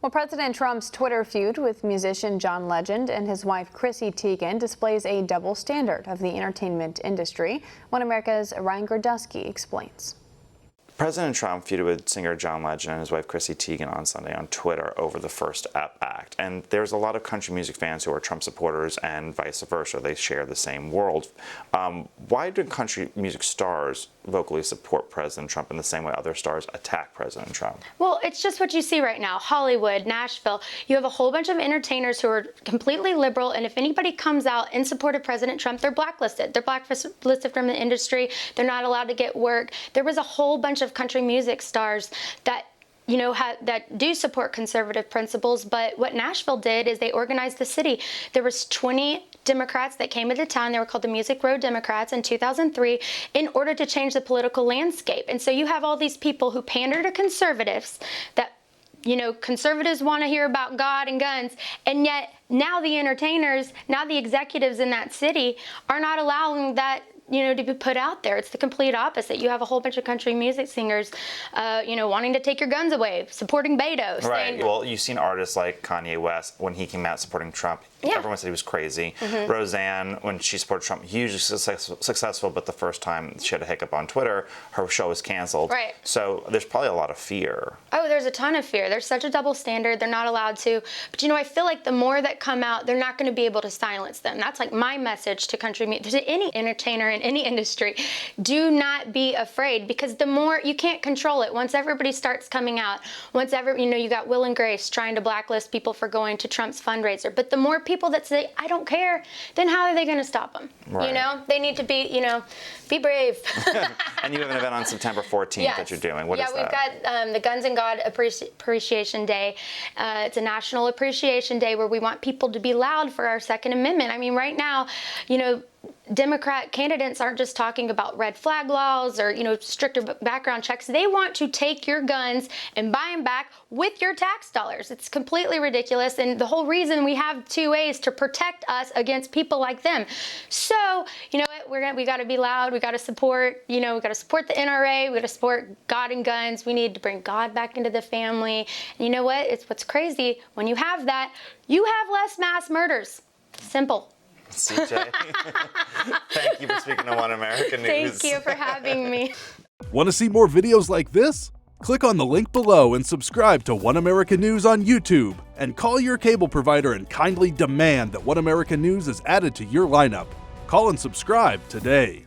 Well, President Trump's Twitter feud with musician John Legend and his wife Chrissy Teigen displays a double standard of the entertainment industry. One America's Ryan Gordusky explains. President Trump feuded with singer John Legend and his wife Chrissy Teigen on Sunday on Twitter over the first act. And there's a lot of country music fans who are Trump supporters and vice versa. They share the same world. Why do country music stars vocally support President Trump in the same way other stars attack President Trump? Well, it's just what you see right now. Hollywood, Nashville, you have a whole bunch of entertainers who are completely liberal, and if anybody comes out in support of President Trump, they're blacklisted. They're blacklisted from the industry. They're not allowed to get work. There was a whole bunch of country music stars that that do support conservative principles, but what Nashville did is they organized the city. There was 20 Democrats that came into town. They were called the Music Row Democrats in 2003 in order to change the political landscape. And so you have all these people who pander to conservatives that conservatives want to hear about God and guns, and yet now the entertainers, now the executives in that city are not allowing that to be put out there. It's the complete opposite. You have a whole bunch of country music singers, wanting to take your guns away, supporting Beto. Right. Well, you've seen artists like Kanye West, when he came out supporting Trump, everyone said he was crazy. Mm-hmm. Roseanne, when she supported Trump, hugely successful, but the first time she had a hiccup on Twitter, her show was canceled. Right. So there's probably a lot of fear. Oh, there's a ton of fear. There's such a double standard. They're not allowed to. But I feel like the more that come out, they're not going to be able to silence them. That's like my message to country music, to any entertainer in any industry. Do not be afraid, because the more you can't control it. Once everybody starts coming out, you got Will and Grace trying to blacklist people for going to Trump's fundraiser. But the more people that say, I don't care, then how are they going to stop them? Right. They need to be brave. And you have an event on September 14th that you're doing. What is that? We've got the Guns and God Appreciation Day. It's a national appreciation day where we want people to be loud for our Second Amendment. I mean, right now, Democrat candidates aren't just talking about red flag laws or, stricter background checks. They want to take your guns and buy them back with your tax dollars. It's completely ridiculous. And the whole reason we have 2A is to protect us against people like them. So, we got to be loud. We got to support, we got to support the NRA. We got to support God and guns. We need to bring God back into the family. And you know what? It's what's crazy. When you have that, you have less mass murders. Simple. CJ, thank you for speaking to One America News. Thank you for having me. Want to see more videos like this? Click on the link below and subscribe to One America News on YouTube. And call your cable provider and kindly demand that One America News is added to your lineup. Call and subscribe today.